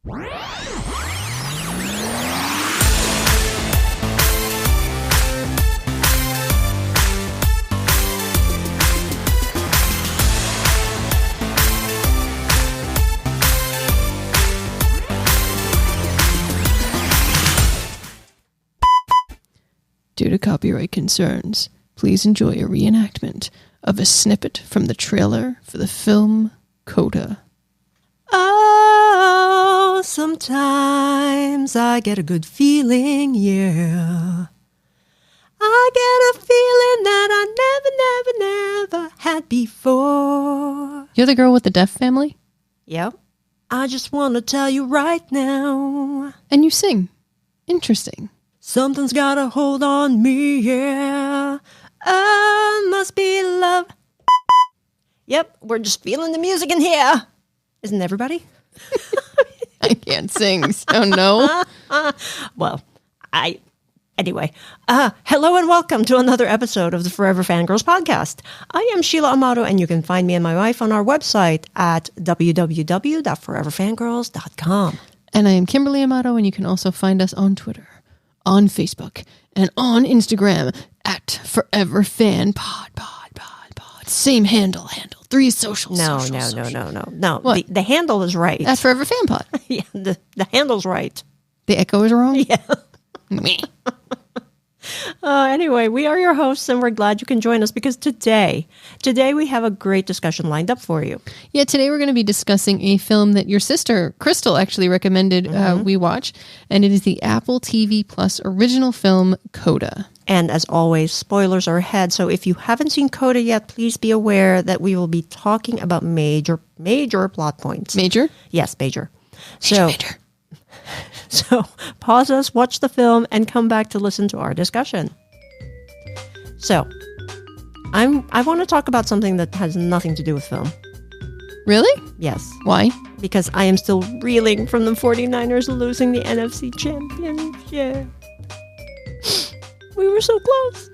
Due to copyright concerns, please enjoy a reenactment of a snippet from the trailer for the film CODA. Oh, sometimes I get a good feeling, yeah. I get a feeling that I never had before. You're the girl with the deaf family? Yep. I just want to tell you right now. And you sing. Interesting. Something's got a hold on me, yeah. Oh, must be love. Yep, we're just feeling the music in here. Isn't everybody? I can't sing, so no. Well, anyway. Hello and welcome to another episode of the Forever Fangirls podcast. I am Sheila Amato, and you can find me and my wife on our website at www.foreverfangirls.com. And I am Kimberly Amato, and you can also find us on Twitter, on Facebook, and on Instagram at Forever Fan Pod. Same handle. 3 social. No. What? The handle is right. That's Forever Fan Pod. Yeah, the handle's right. The echo is wrong? Yeah. Me. Anyway, we are your hosts, and we're glad you can join us because today we have a great discussion lined up for you. Yeah, today we're going to be discussing a film that your sister, Crystal, actually recommended we watch, and it is the Apple TV Plus original film, CODA. And as always, spoilers are ahead, so if you haven't seen CODA yet, please be aware that we will be talking about major plot points. Major? Yes, major. Major. So pause us, watch the film, and come back to listen to our discussion. So, I want to talk about something that has nothing to do with film. Really? Yes. Why? Because I am still reeling from the 49ers losing the NFC Championship. We were so close.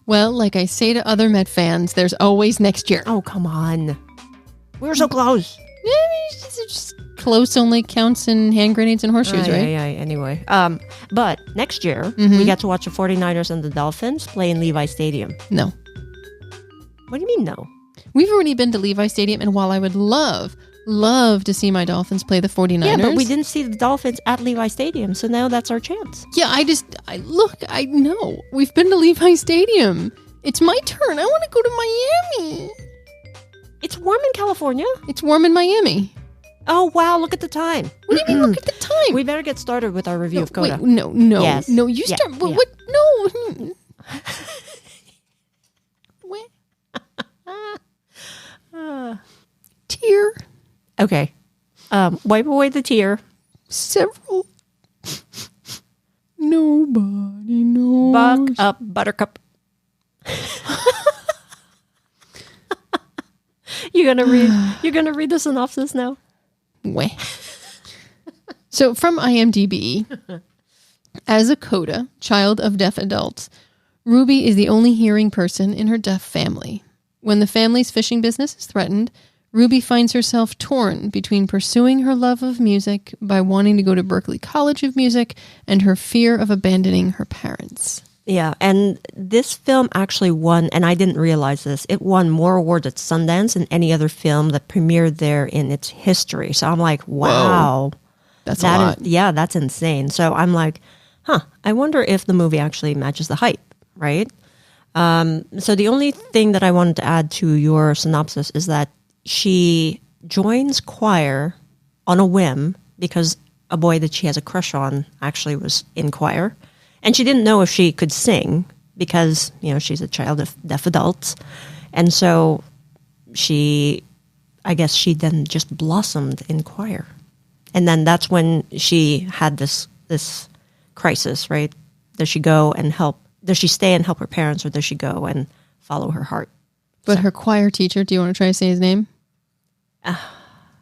Well, like I say to other Met fans, there's always next year. Oh, come on. We were so close. Just close only counts in hand grenades and horseshoes, right? Yeah, anyway. But next year, we get to watch the 49ers and the Dolphins play in Levi Stadium. No. What do you mean, no? We've already been to Levi Stadium, and while I would love to see my Dolphins play the 49ers. Yeah, but we didn't see the Dolphins at Levi Stadium, so now that's our chance. Yeah, I know. We've been to Levi Stadium. It's my turn. I want to go to Miami. It's warm in California. It's warm in Miami. Oh, wow, look at the time. What do you mean, look at the time? We better get started with our review of CODA. Wait, no. Yes. No, you start. Yeah. What? No. What? Tear. Okay. Wipe away the tear. Several. Nobody knows. Buck up, Buttercup. You're gonna read the synopsis now. So from IMDb, as a CODA, child of deaf adults, Ruby is the only hearing person in her deaf family. When the family's fishing business is threatened, Ruby finds herself torn between pursuing her love of music by wanting to go to Berklee College of Music and her fear of abandoning her parents. Yeah, and this film actually won, and I didn't realize this, it won more awards at Sundance than any other film that premiered there in its history. So I'm like, wow. Whoa. That's a lot. Yeah, that's insane. So I'm like, I wonder if the movie actually matches the hype, right? So the only thing that I wanted to add to your synopsis is that she joins choir on a whim because a boy that she has a crush on actually was in choir. And she didn't know if she could sing because, she's a child of deaf adults. And so I guess she then just blossomed in choir. And then that's when she had this crisis, right? Does she stay and help her parents, or does she go and follow her heart? But her choir teacher, do you want to try to say his name?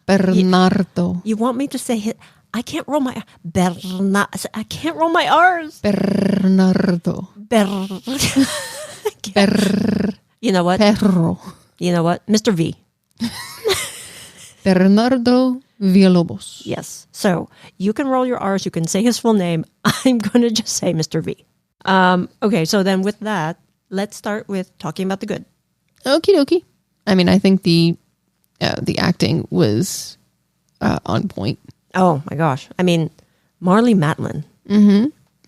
Bernardo. You want me to say it? I can't roll my I can't roll my R's. Bernardo. You know what? Perro. You know what? Mr. V. Bernardo Villalobos. Yes. So you can roll your R's. You can say his full name. I'm going to just say Mr. V. Okay. So then with that, let's start with talking about the good. Okie dokie. I mean, I think the acting was on point. Oh my gosh. I mean, Marlee Matlin. Mm-hmm.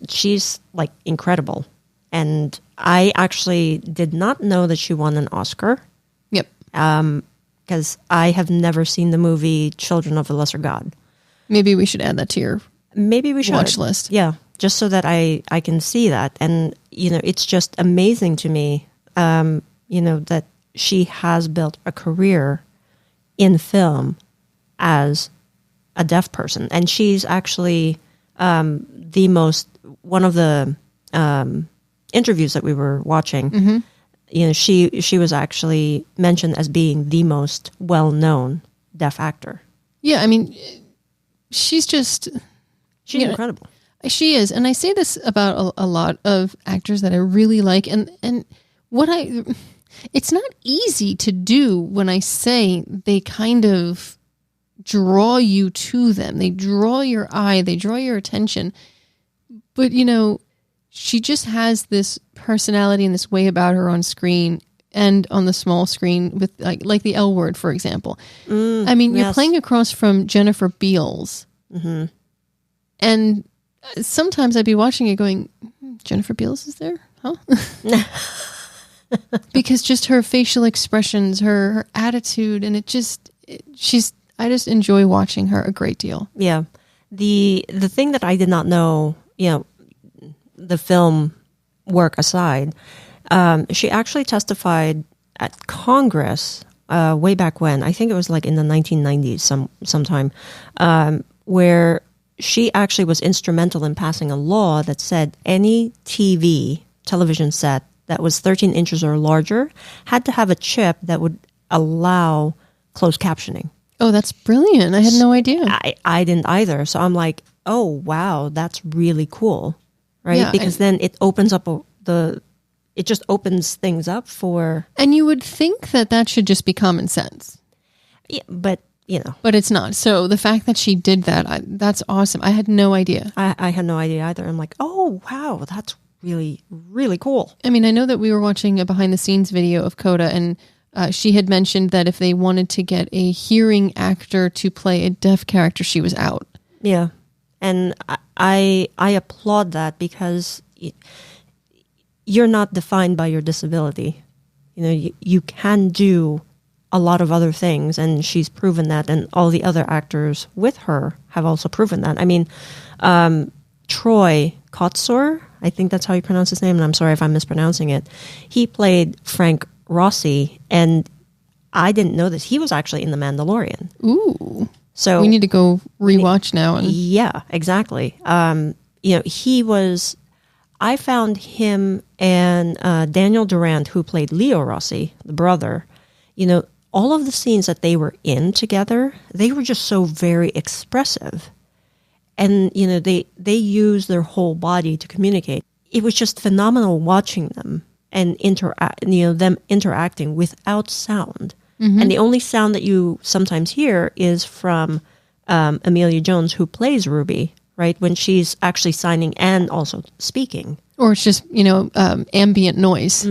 She's like incredible. And I actually did not know that she won an Oscar. Yep. Because I have never seen the movie Children of the Lesser God. Maybe we should add that to your Maybe we should. watch list. Yeah, just so that I can see that. And, it's just amazing to me, that she has built a career in film as a deaf person. And she's actually one of the interviews that we were watching. Mm-hmm. She was actually mentioned as being the most well-known deaf actor. Yeah, I mean, she's incredible. She is, and I say this about a lot of actors that I really like, and it's not easy to do when I say they kind of draw you to them. They draw your eye, they draw your attention. But, she just has this personality and this way about her on screen and on the small screen with like the L Word, for example. I mean, you're playing across from Jennifer Beals. Mm-hmm. And sometimes I'd be watching it going, Jennifer Beals is there? Huh? Because just her facial expressions, her attitude, and I just enjoy watching her a great deal. Yeah. The thing that I did not know, the film work aside, she actually testified at Congress way back when. I think it was like in the 1990s sometime, where she actually was instrumental in passing a law that said any television set that was 13 inches or larger had to have a chip that would allow closed captioning. Oh, that's brilliant. I had no idea. I didn't either. So I'm like, oh, wow, that's really cool. Right? Yeah, because then it opens up it just opens things up for... And you would think that should just be common sense. Yeah, but, But it's not. So the fact that she did that, that's awesome. I had no idea. I had no idea either. I'm like, oh, wow, that's really, really cool. I mean, I know that we were watching a behind-the-scenes video of CODA, and she had mentioned that if they wanted to get a hearing actor to play a deaf character, she was out. Yeah. And I applaud that because you're not defined by your disability. You can do a lot of other things, and she's proven that, and all the other actors with her have also proven that. I mean, Troy Kotsur, I think that's how you pronounce his name, and I'm sorry if I'm mispronouncing it. He played Frank Rossi, and I didn't know this. He was actually in The Mandalorian. Ooh. So we need to go rewatch now. Yeah, exactly. He was... I found him and Daniel Durant, who played Leo Rossi, the brother, all of the scenes that they were in together, they were just so very expressive. And, they used their whole body to communicate. It was just phenomenal watching them and them interacting without sound. Mm-hmm. And the only sound that you sometimes hear is from Amelia Jones, who plays Ruby, right? When she's actually signing and also speaking. Or it's just, ambient noise.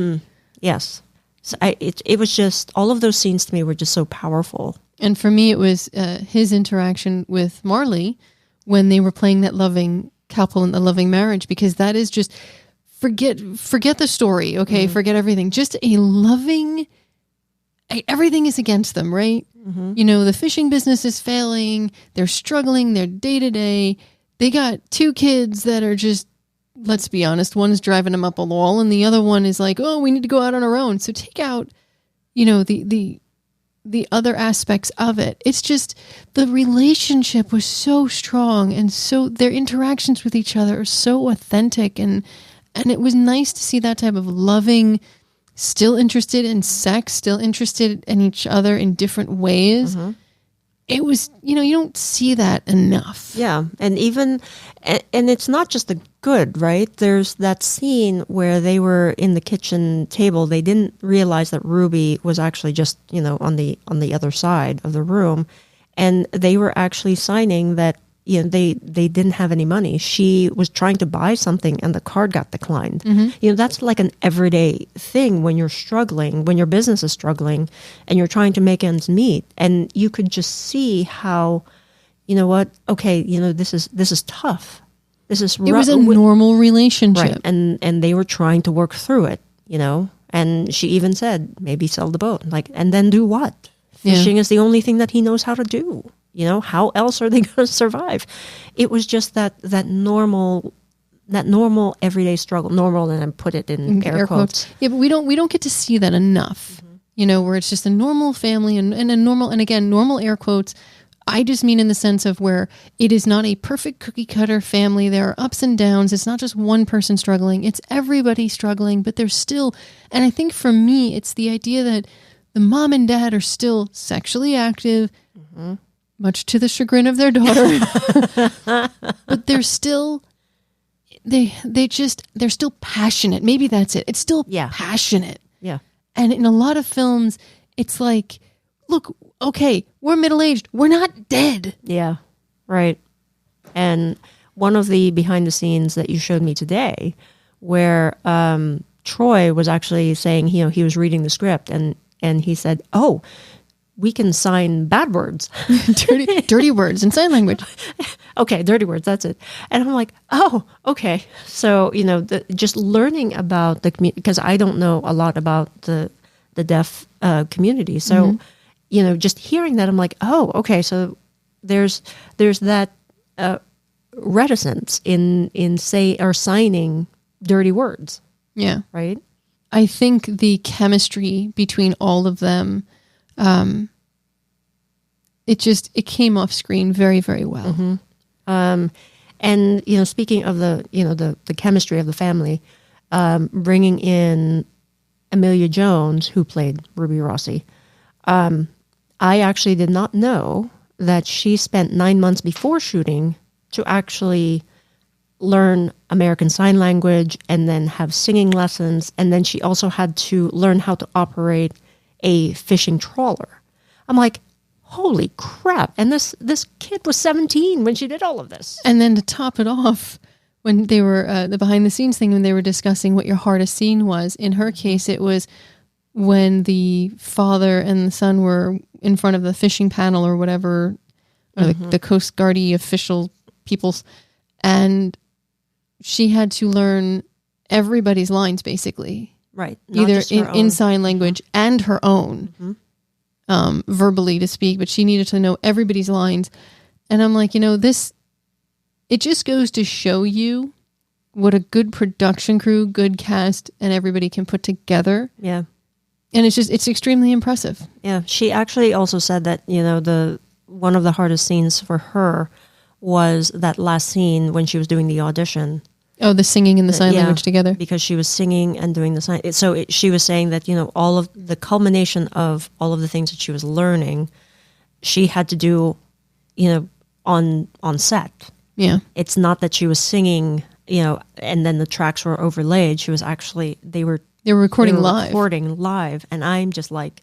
Yes. So it was just, all of those scenes to me were just so powerful. And for me, it was his interaction with Marlee when they were playing that loving couple in the loving marriage, because that is just, forget the story, okay? Mm-hmm. Forget everything. Just a loving, everything is against them, right? Mm-hmm. The fishing business is failing. They're struggling. They're day to day. They got 2 kids that are just, let's be honest, one is driving them up a wall and the other one is like, oh, we need to go out on our own. So take out, the other aspects of it. It's just the relationship was so strong, and so their interactions with each other are so authentic, and it was nice to see that type of loving, still interested in sex, still interested in each other in different ways. Mm-hmm. It was, you don't see that enough. Yeah. And it's not just the good, right? There's that scene where they were in the kitchen table. They didn't realize that Ruby was actually just, on the other side of the room. and they were actually signing that, they didn't have any money. She was trying to buy something and the card got declined. That's like an everyday thing when you're struggling, when your business is struggling and you're trying to make ends meet. And you could just see how, okay, this is tough. It was a normal relationship. Right. And they were trying to work through it, and she even said, maybe sell the boat, and then do what? Fishing is the only thing that he knows how to do. How else are they going to survive? It was just that normal everyday struggle, normal, and I put it in air quotes. Yeah, but we don't get to see that enough, where it's just a normal family and a normal, and again, normal air quotes. I just mean in the sense of where it is not a perfect cookie cutter family. There are ups and downs. It's not just one person struggling. It's everybody struggling, but there's still, and I think for me, it's the idea that the mom and dad are still sexually active, much to the chagrin of their daughter, but they're still, they're still passionate. Maybe that's it. It's still passionate. Yeah. And in a lot of films, it's like, look, okay, we're middle-aged. We're not dead. Yeah, right. And one of the behind the scenes that you showed me today, where Troy was actually saying, he was reading the script and he said, "Oh, we can sign bad words." dirty words in sign language. Okay, dirty words, that's it. And I'm like, oh, okay. So, just learning about the community, because I don't know a lot about the deaf community. So, just hearing that, I'm like, oh, okay. So there's that reticence in signing dirty words. Yeah. Right? I think the chemistry between all of them, it came off screen very, very well. And, speaking of the chemistry of the family, bringing in Amelia Jones, who played Ruby Rossi, I actually did not know that she spent 9 months before shooting to actually learn American Sign Language and then have singing lessons. And then she also had to learn how to operate a fishing trawler. I'm like, holy crap. And this kid was 17 when she did all of this. And then to top it off, when they were, the behind the scenes thing, when they were discussing what your hardest scene was, in her case, it was when the father and the son were in front of the fishing panel or whatever, or the Coast Guardy official peoples, and she had to learn everybody's lines, basically. Right. Either in sign language and her own, verbally to speak, but she needed to know everybody's lines. And I'm like, this, it just goes to show you what a good production crew, good cast, and everybody can put together. Yeah. And it's extremely impressive. Yeah. She actually also said that, one of the hardest scenes for her was that last scene when she was doing the audition. Oh, the singing and the sign language together. Because she was singing and doing the sign. So she was saying that, all of the culmination of all of the things that she was learning, she had to do, on set. Yeah. It's not that she was singing, and then the tracks were overlaid. She was actually, they were recording live. And I'm just like,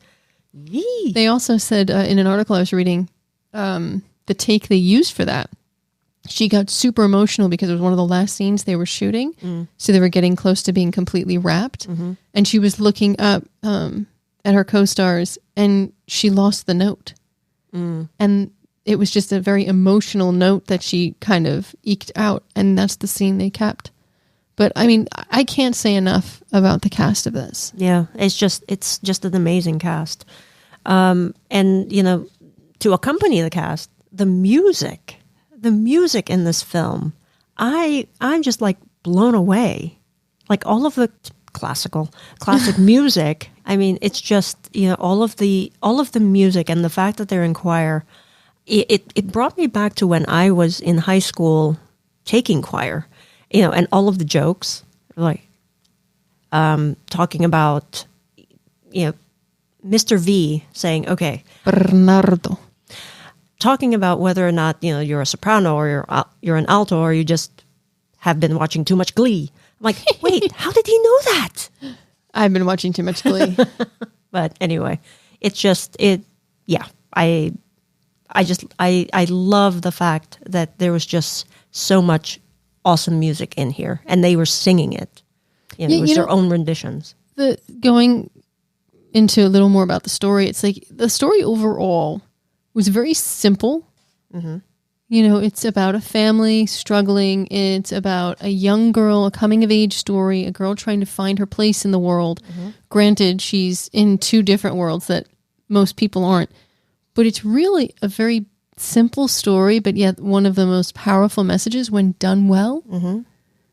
yee. They also said in an article I was reading, the take they used for that, she got super emotional because it was one of the last scenes they were shooting. So they were getting close to being completely wrapped. And she was looking up at her co-stars and she lost the note. And it was just a very emotional note that she kind of eked out. And that's the scene they kept. But I mean, I can't say enough about the cast of this. Yeah, it's just an amazing cast. And, to accompany the cast, the music in this film, I'm just like blown away. Like all of the classic music. I mean, it's just, all of the music and the fact that they're in choir, it brought me back to when I was in high school taking choir, and all of the jokes, like talking about, Mr. V saying, okay, Bernardo. Talking about whether or not, you're a soprano or you're an alto or you just have been watching too much Glee. I'm like, wait, how did he know that? I've been watching too much Glee. But anyway, it's just, I I love the fact that there was just so much awesome music in here, and they were singing it. It was their own renditions. Going into a little more about the story, it's like the story overall was very simple. Mm-hmm. It's about a family struggling. It's about a young girl, a coming of age story, a girl trying to find her place in the world. Mm-hmm. Granted, she's in two different worlds that most people aren't, but it's really a very simple story, but yet one of the most powerful messages when done well. Mm-hmm.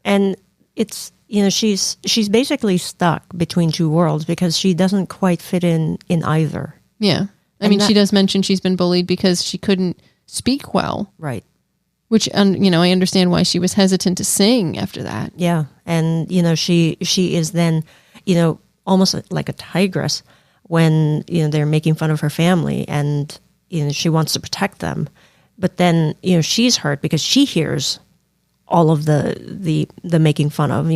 And it's, she's basically stuck between two worlds because she doesn't quite fit in either. Yeah. I mean, she does mention she's been bullied because she couldn't speak well. Right. Which, I understand why she was hesitant to sing after that. Yeah. And, she is then, almost like a tigress when, they're making fun of her family and, she wants to protect them. But then, she's hurt because she hears all of the making fun of,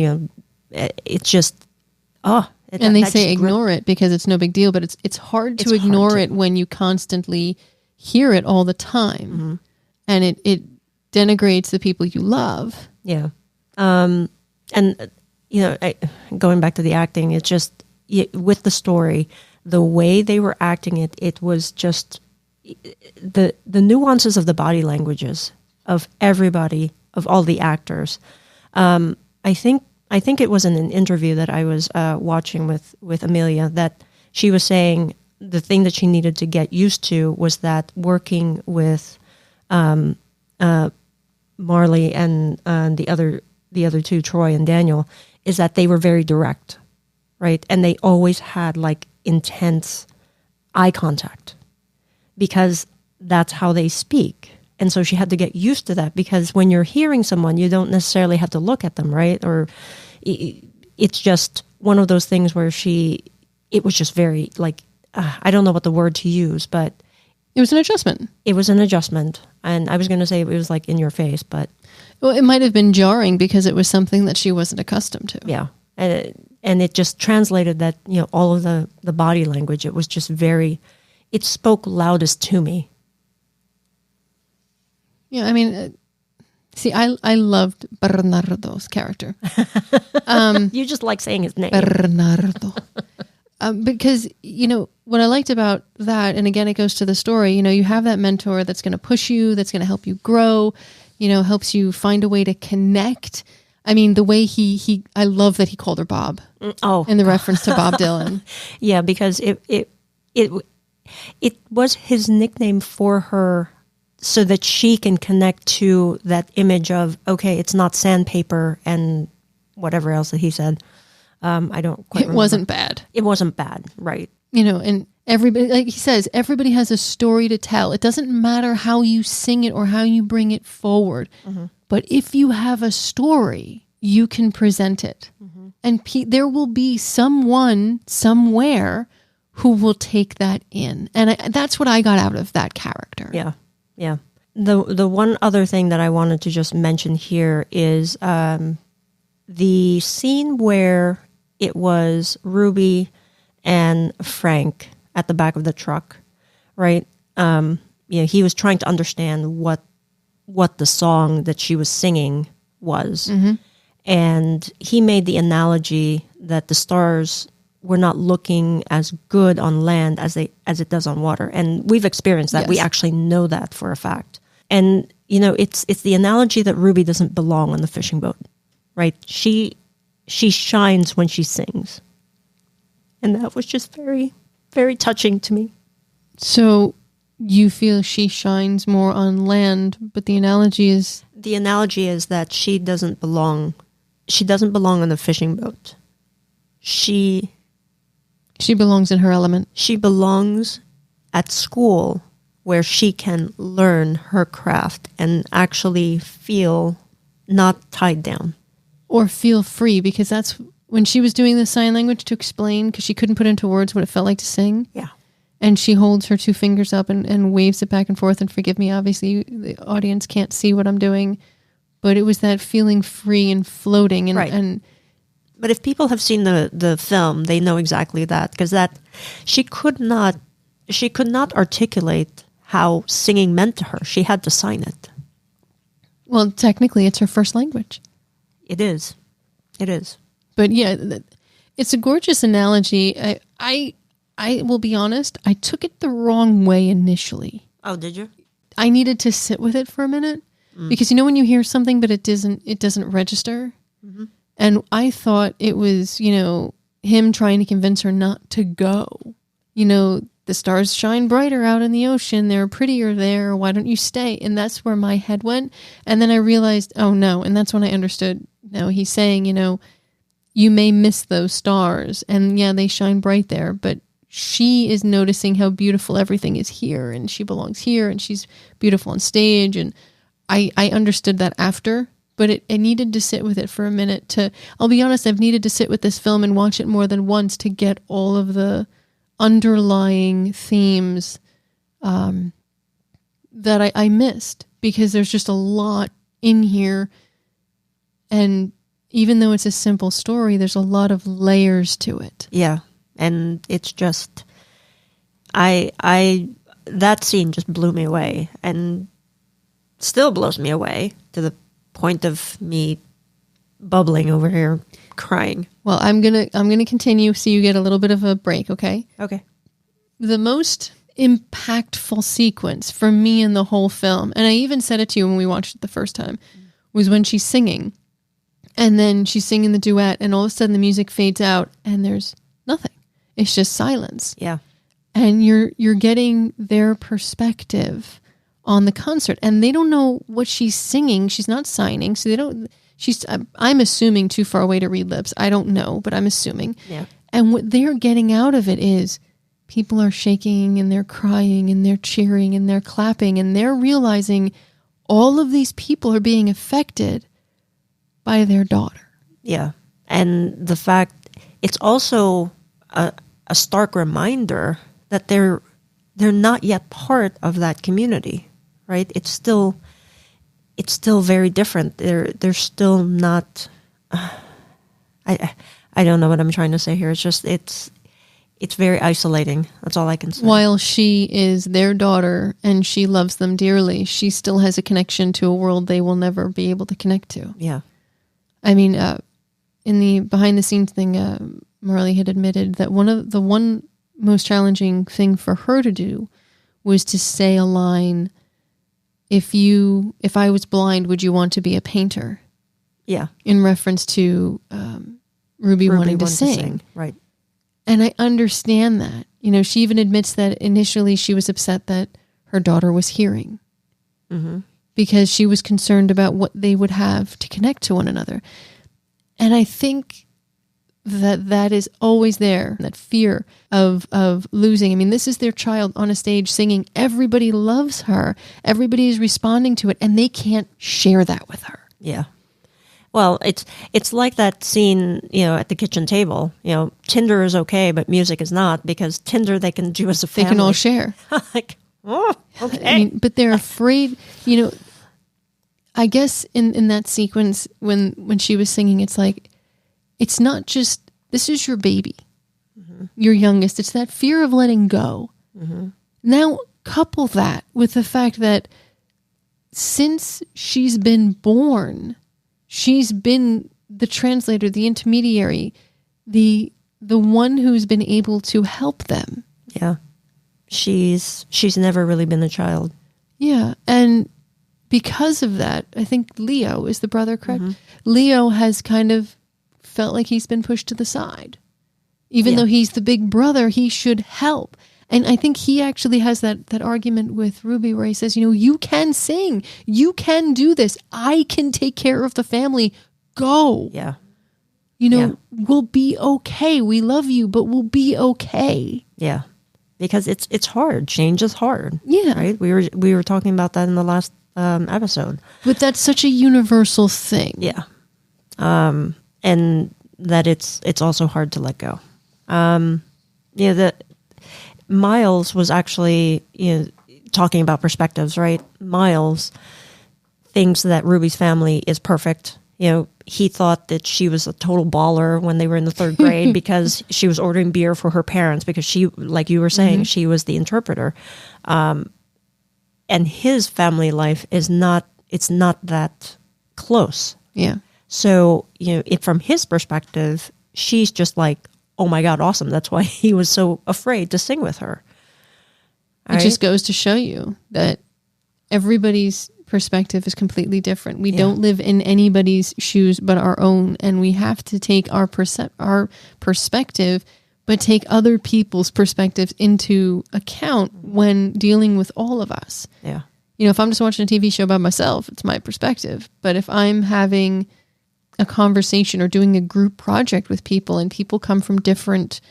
it's just, and they say ignore it because it's no big deal, but it's hard to ignore it when you constantly hear it all the time. Mm-hmm. And it denigrates the people you love. Yeah. And, going back to the acting, it's just, with the story, the way they were acting it was just the nuances of the body languages of everybody, of all the actors. I think it was in an interview that I was watching with Amelia that she was saying the thing that she needed to get used to was that working with Marley and the other two, Troy and Daniel, is that they were very direct, right? And they always had like intense eye contact because that's how they speak. And so she had to get used to that because when you're hearing someone, you don't necessarily have to look at them, right? Or it's just one of those things where it was just very like, I don't know what the word to use, but it was an adjustment. It was an adjustment. And I was going to say it was like in your face, but... Well, it might have been jarring because it was something that she wasn't accustomed to. Yeah. And it just translated that, all of the body language, it was just very... It spoke loudest to me. Yeah, I mean... See, I loved Bernardo's character. You just like saying his name. Bernardo. Because, what I liked about that, and again, it goes to the story, you have that mentor that's going to push you, that's going to help you grow, helps you find a way to connect. I mean, the way I love that he called her Bob. Oh. In the reference to Bob Dylan. Yeah, because it was his nickname for her so that she can connect to that image of, okay, it's not sandpaper and whatever else that he said. I don't quite remember. It wasn't bad. It wasn't bad, right. And everybody, like he says, everybody has a story to tell. It doesn't matter how you sing it or how you bring it forward. Mm-hmm. But if you have a story, you can present it. Mm-hmm. And there will be someone somewhere who will take that in. And that's what I got out of that character. Yeah, yeah. The one other thing that I wanted to just mention here is the scene where it was Ruby and Frank at the back of the truck, right? He was trying to understand what the song that she was singing was. Mm-hmm. And he made the analogy that the stars were not looking as good on land as it does on water. And we've experienced that. Yes. We actually know that for a fact. And, it's the analogy that Ruby doesn't belong on the fishing boat, right? She shines when she sings. And that was just very, very touching to me. So you feel she shines more on land, but the analogy is... The analogy is that she doesn't belong on the fishing boat. She belongs in her element. She belongs at school where she can learn her craft and actually feel not tied down. Or feel free, because that's when she was doing the sign language to explain, because she couldn't put into words what it felt like to sing. Yeah. And she holds her two fingers up and waves it back and forth. And forgive me, obviously, the audience can't see what I'm doing. But it was that feeling free and floating. And, right. But if people have seen the film, they know exactly that. Because she could not articulate how singing meant to her. She had to sign it. Well, technically, it's her first language. It is. It is. But yeah, it's a gorgeous analogy. I will be honest, I took it the wrong way initially. Oh, did you? I needed to sit with it for a minute because when you hear something but it doesn't register. Mm-hmm. And I thought it was, him trying to convince her not to go. The stars shine brighter out in the ocean. They're prettier there. Why don't you stay? And that's where my head went. And then I realized, oh no. And that's when I understood. No, he's saying, you may miss those stars. And yeah, they shine bright there. But she is noticing how beautiful everything is here. And she belongs here. And she's beautiful on stage. And I understood that after. But it needed to sit with it for a minute. I'll be honest, I've needed to sit with this film and watch it more than once to get all of the underlying themes that I missed, because there's just a lot in here, and even though it's a simple story, there's a lot of layers to it. Yeah, and it's just that scene just blew me away, and still blows me away to the point of me bubbling over here, crying. Well, I'm gonna continue so you get a little bit of a break, okay? Okay. The most impactful sequence for me in the whole film, and I even said it to you when we watched it the first time, was when she's singing, and then she's singing the duet, and all of a sudden the music fades out, and there's nothing. It's just silence. Yeah. And you're getting their perspective on the concert, and they don't know what she's singing. She's not signing, so they don't. I'm assuming too far away to read lips. I don't know, but I'm assuming. Yeah. And what they're getting out of it is people are shaking and they're crying and they're cheering and they're clapping, and they're realizing all of these people are being affected by their daughter. Yeah. And the fact, it's also a stark reminder that they're not yet part of that community, right? It's still very different. They're still not. I don't know what I'm trying to say here. It's just it's very isolating. That's all I can say. While she is their daughter and she loves them dearly, she still has a connection to a world they will never be able to connect to. Yeah. I mean, in the behind the scenes thing, Marley had admitted that one most challenging thing for her to do was to say a line. If I was blind, would you want to be a painter? Yeah. In reference to Ruby wanting to sing. Right. And I understand that. She even admits that initially she was upset that her daughter was hearing. Mm-hmm. Because she was concerned about what they would have to connect to one another. And I think that is always there, that fear of losing. I mean, this is their child on a stage singing. Everybody loves her. Everybody is responding to it, and they can't share that with her. Yeah. Well, it's like that scene, at the kitchen table. Tinder is okay, but music is not, because Tinder they can do as a family. They can all share. Like, oh, okay. I mean, but they're afraid, I guess in that sequence when she was singing, it's like, it's not just, this is your baby, mm-hmm. your youngest. It's that fear of letting go. Mm-hmm. Now, couple that with the fact that since she's been born, she's been the translator, the intermediary, the one who's been able to help them. Yeah. She's never really been a child. Yeah. And because of that, I think Leo is the brother, correct? Mm-hmm. Leo has kind of felt like he's been pushed to the side. Even though he's the big brother, he should help. And I think he actually has that argument with Ruby where he says, you can sing. You can do this. I can take care of the family. Go. Yeah. We'll be okay. We love you, but we'll be okay. Yeah. Because it's hard. Change is hard. Yeah. Right? We were talking about that in the last episode. But that's such a universal thing. Yeah. And that it's also hard to let go. That Miles was actually, talking about perspectives, right? Miles thinks that Ruby's family is perfect. He thought that she was a total baller when they were in the 3rd grade because she was ordering beer for her parents because she, like you were saying, mm-hmm. she was the interpreter. and his family life is not, it's not that close. Yeah. So, from his perspective, she's just like, oh my God, awesome. That's why he was so afraid to sing with her. It just goes to show you that everybody's perspective is completely different. We don't live in anybody's shoes but our own, and we have to take our perspective, but take other people's perspectives into account when dealing with all of us. Yeah. If I'm just watching a TV show by myself, it's my perspective. But if I'm having a conversation or doing a group project with people, and people come from different,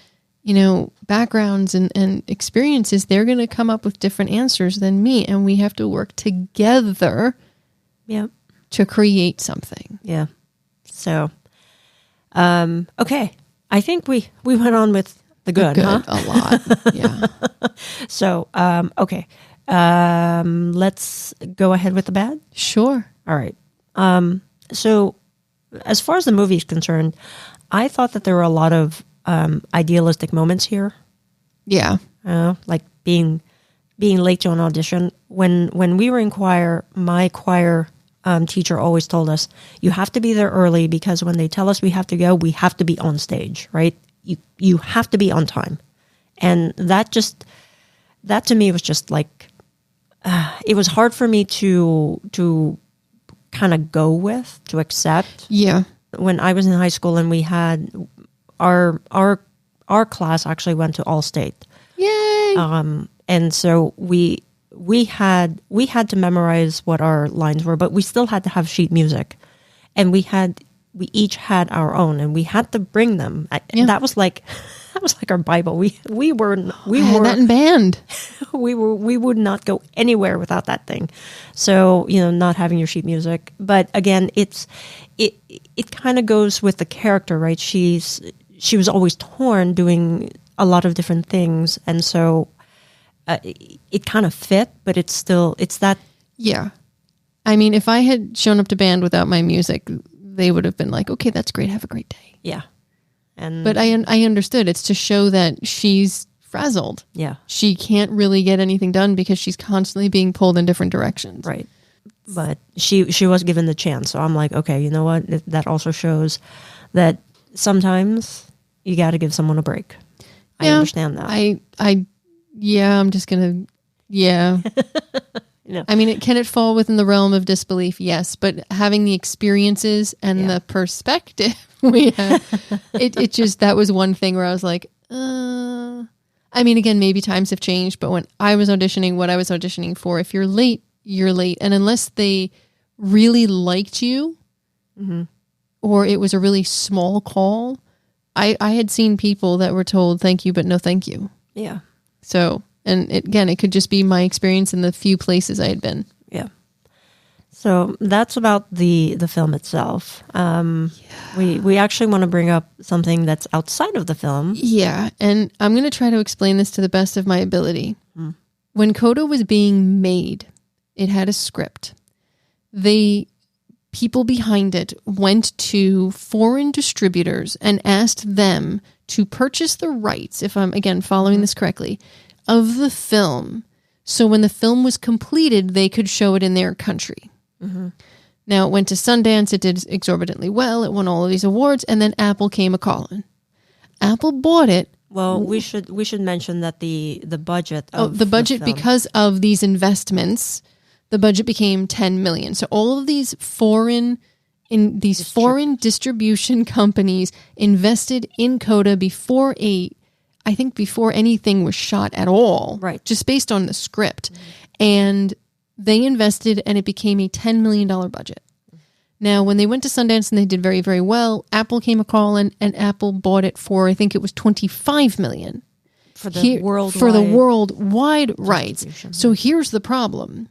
backgrounds and experiences, they're going to come up with different answers than me. And we have to work together to create something. Yeah. So, okay. I think we went on with the good, huh? A lot. Yeah. So, okay. Let's go ahead with the bad. Sure. All right. So as far as the movie is concerned, I thought that there were a lot of idealistic moments here. Yeah. Like being late to an audition. When we were in choir, my choir teacher always told us, you have to be there early, because when they tell us we have to go, we have to be on stage, right? You have to be on time. And that to me was just like, it was hard for me to kind of go with, to accept. Yeah. When I was in high school, and we had our class actually went to All-State. Yay. And so we had to memorize what our lines were, but we still had to have sheet music, and we each had our own, and we had to bring them. That was like our Bible. We were had that in band. we would not go anywhere without that thing. So, not having your sheet music. But again, it kind of goes with the character, right? She was always torn, doing a lot of different things, and so it kind of fit. But it's that. Yeah. I mean, if I had shown up to band without my music, they would have been like, okay, that's great. Have a great day. Yeah. But I understood. It's to show that she's frazzled. Yeah. She can't really get anything done because she's constantly being pulled in different directions. Right. But she was given the chance. So I'm like, okay, you know what? That also shows that sometimes you got to give someone a break. I understand that. I'm just going to, I mean, can it fall within the realm of disbelief? Yes. But having the experiences and the perspective we had, it just, that was one thing where I was like, I mean, again, maybe times have changed, but when I was auditioning, what I was auditioning for, if you're late, you're late. And unless they really liked you, or it was a really small call, I had seen people that were told, thank you, but no thank you. Yeah. So, and it could just be my experience in the few places I had been. Yeah. So that's about the film itself. We actually want to bring up something that's outside of the film. Yeah, and I'm going to try to explain this to the best of my ability. When CODA was being made, it had a script. The people behind it went to foreign distributors and asked them to purchase the rights, if I'm, again, following this correctly, of the film. So when the film was completed, they could show it in their country. Now, it went to Sundance. It did exorbitantly well. It won all of these awards. And then Apple came a-calling. Apple bought it. Well, we should mention that the budget of the budget, because of these investments, the budget became $10 million. So all of these foreign distribution companies invested in CODA before anything was shot at all. Right. Just based on the script. And they invested, and it became a $10 million budget. Now, when they went to Sundance and they did very, very well, Apple came a-calling, and Apple bought it for, I think it was $25 million. For the worldwide rights. So here's the problem.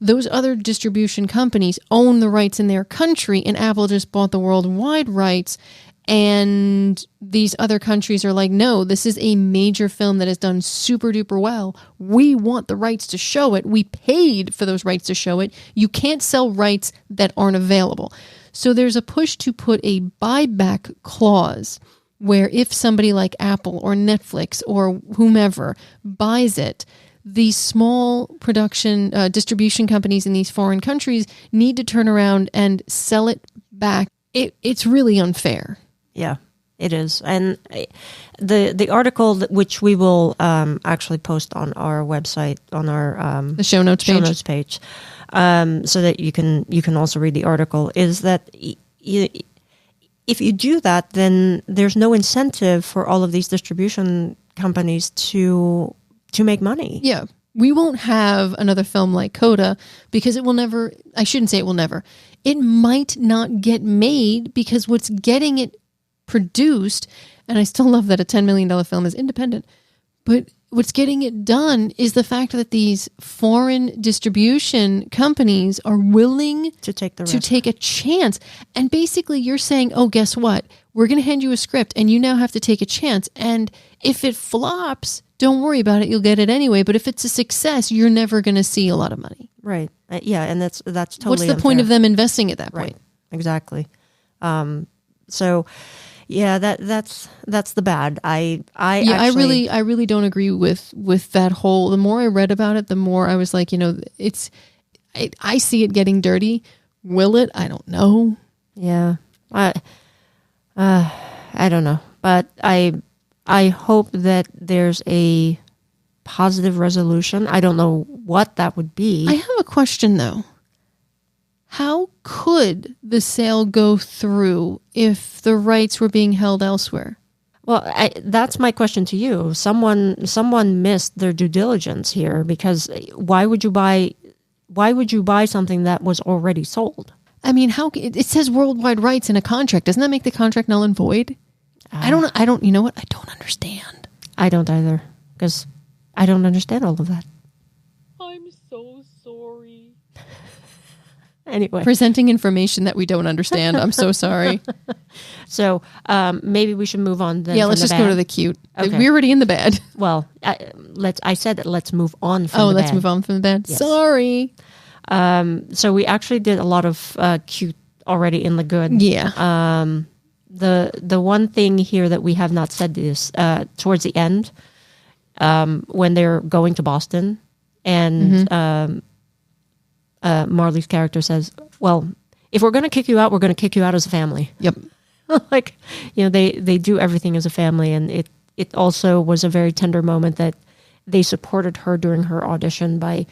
Those other distribution companies own the rights in their country, and Apple just bought the worldwide rights. And these other countries are like, no, this is a major film that has done super duper well. We want the rights to show it. We paid for those rights to show it. You can't sell rights that aren't available. So there's a push to put a buyback clause where if somebody like Apple or Netflix or whomever buys it, these small production distribution companies in these foreign countries need to turn around and sell it back. It's really unfair. Yeah, it is. And the article which we will actually post on our website, on our The show notes page, so that you can also read the article, is that if you do that, then there's no incentive for all of these distribution companies to make money. Yeah. We won't have another film like CODA because it will never, I shouldn't say it will never. It might not get made because what's getting it produced, and I still love that a $10 million film is independent, but what's getting it done is the fact that these foreign distribution companies are willing to take the risk. To take a chance. And basically you're saying, oh, guess what? We're going to hand you a script and you now have to take a chance. And if it flops, don't worry about it. You'll get it anyway. But if it's a success, you're never going to see a lot of money. Right. Yeah. And that's totally What's the unfair. point of them investing at that point? Right. Exactly. So yeah, that's the bad. I really don't agree with that whole. The more I read about it, the more I was like, I see it getting dirty. Will it? I don't know. Yeah. I don't know, but I hope that there's a positive resolution. I don't know what that would be. I have a question though. How could the sale go through if the rights were being held elsewhere? Well, that's my question to you. Someone missed their due diligence here, because why would you buy something that was already sold? I mean, it says worldwide rights in a contract. Doesn't that make the contract null and void? I don't, you know what? I don't understand. I don't either, because I don't understand all of that. I'm so sorry. Anyway. Presenting information that we don't understand. I'm so sorry. So maybe we should move on then. Yeah, let's just go to the cute. Okay. We're already in the bad. Well, I said that let's move on from the bad. Oh, let's move on from the bad. Yes. Sorry. So we actually did a lot of cute already in the good. Yeah. The one thing here that we have not said is towards the end, when they're going to Boston, and Marley's character says, well, if we're going to kick you out, we're going to kick you out as a family. Yep. Like, they do everything as a family, and it also was a very tender moment that they supported her during her audition by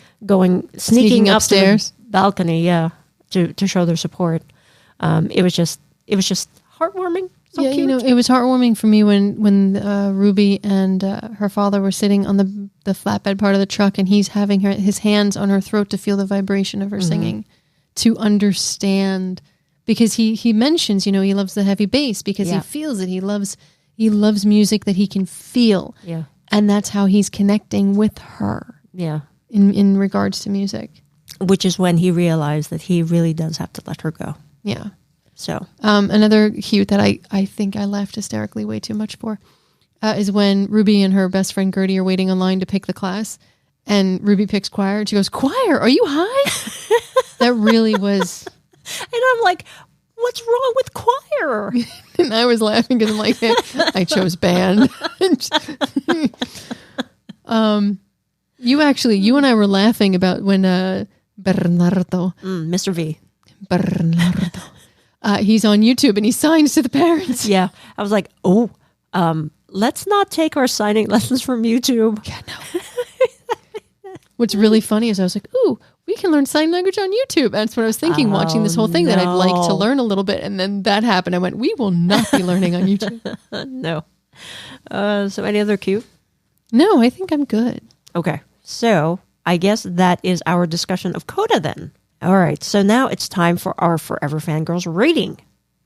sneaking upstairs up to the balcony, to show their support. It was just heartwarming. So yeah, cute. it was heartwarming for me when Ruby and her father were sitting on the flatbed part of the truck, and he's having his hands on her throat to feel the vibration of her singing, to understand, because he mentions, he loves the heavy bass because he feels it. He loves music that he can feel. Yeah. And that's how he's connecting with her. Yeah. In regards to music. Which is when he realized that he really does have to let her go. Yeah. So another cute that I think I laughed hysterically way too much for is when Ruby and her best friend Gertie are waiting online to pick the class, and Ruby picks choir, and she goes, "Choir, are you high?" That really was. And I'm like, what's wrong with choir? And I was laughing because I'm like, I chose band. You and I were laughing about when Bernardo, Mr. V. Bernardo, he's on YouTube and he signs to the parents. Yeah, I was like, let's not take our signing lessons from YouTube. Yeah, no. What's really funny is I was like, ooh, we can learn sign language on YouTube. That's what I was thinking, watching this whole thing, that I'd like to learn a little bit. And then that happened. I went, we will not be learning on YouTube. No. So any other cue? No, I think I'm good. Okay. So I guess that is our discussion of CODA then. All right. So now it's time for our Forever Fangirls rating.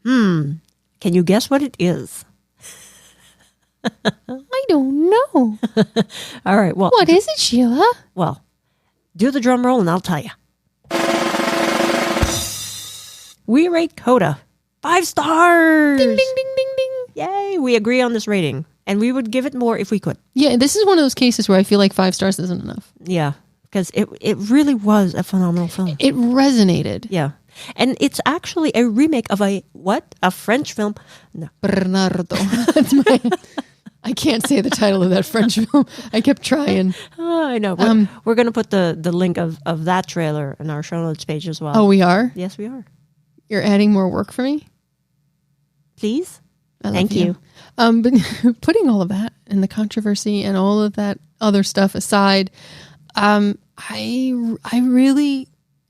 Can you guess what it is? I don't know. All right. Well, what is it, Sheila? Well, do the drum roll and I'll tell you. We rate CODA 5 stars. Ding, ding, ding, ding, ding. Yay. We agree on this rating. And we would give it more if we could. Yeah, this is one of those cases where I feel like 5 stars isn't enough. Yeah, because it really was a phenomenal film. It resonated. Yeah. And it's actually a remake of a French film. No. Bernardo. That's my... I can't say the title of that French film. I kept trying. Oh, I know. We're going to put the link of that trailer in our show notes page as well. Oh, we are? Yes, we are. You're adding more work for me? Please? Thank you. But putting all of that and the controversy and all of that other stuff aside, I really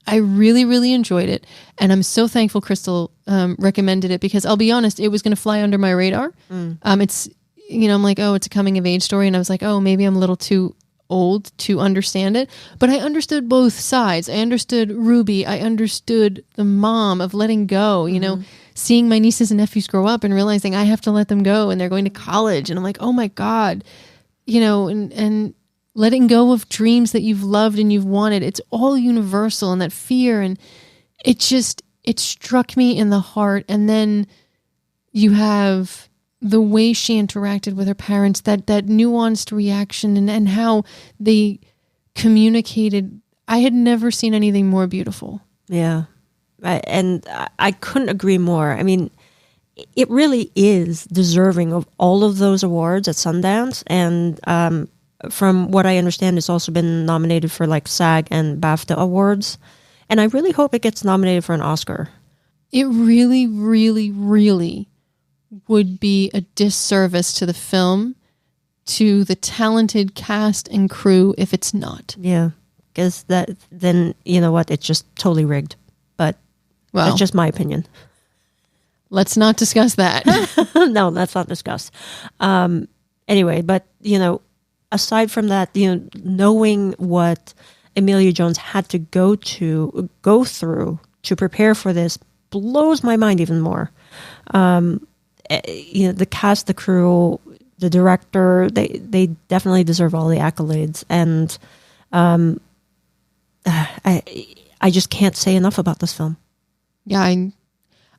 enjoyed it, and I'm so thankful Crystal recommended it, because I'll be honest, it was going to fly under my radar. It's, I'm like, oh, it's a coming of age story, and I was like, oh, maybe I'm a little too old to understand it, but I understood both sides. I understood Ruby. I understood the mom of letting go. Seeing my nieces and nephews grow up and realizing I have to let them go, and they're going to college, and I'm like, oh my God, and letting go of dreams that you've loved and you've wanted. It's all universal, and that fear, and it struck me in the heart. And then you have the way she interacted with her parents, that nuanced reaction, and how they communicated. I had never seen anything more beautiful. Yeah. And I couldn't agree more. I mean, it really is deserving of all of those awards at Sundance. And from what I understand, it's also been nominated for like SAG and BAFTA awards. And I really hope it gets nominated for an Oscar. It really, really, really would be a disservice to the film, to the talented cast and crew, if it's not. Yeah, because then, you know what, it's just totally rigged. But that's just my opinion. Let's not discuss that. No, let's not discuss. Anyway, but, aside from that, knowing what Emilia Jones had to go through to prepare for this blows my mind even more. The cast, the crew, the director, they definitely deserve all the accolades. And I just can't say enough about this film. Yeah,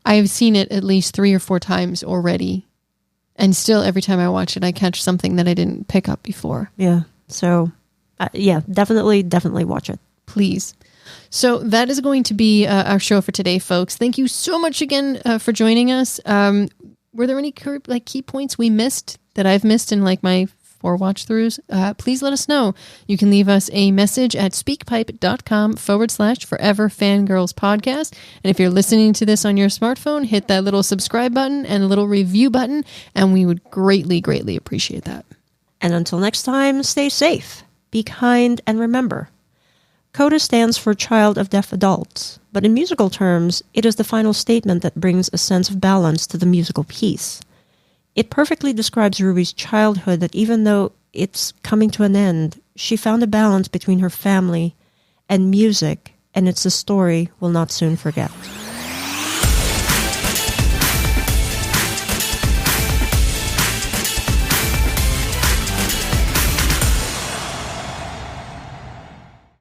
I've seen it at least 3 or 4 times already. And still, every time I watch it, I catch something that I didn't pick up before. Yeah. So, definitely watch it. Please. So that is going to be our show for today, folks. Thank you so much again for joining us. Were there any key points we missed that I've missed in my 4 watch-throughs? Please let us know. You can leave us a message at speakpipe.com/Forever Fangirls Podcast. And if you're listening to this on your smartphone, hit that little subscribe button and a little review button, and we would greatly, greatly appreciate that. And until next time, stay safe, be kind, and remember, CODA stands for Child of Deaf Adults, but in musical terms, it is the final statement that brings a sense of balance to the musical piece. It perfectly describes Ruby's childhood, that even though it's coming to an end, she found a balance between her family and music, and it's a story we'll not soon forget.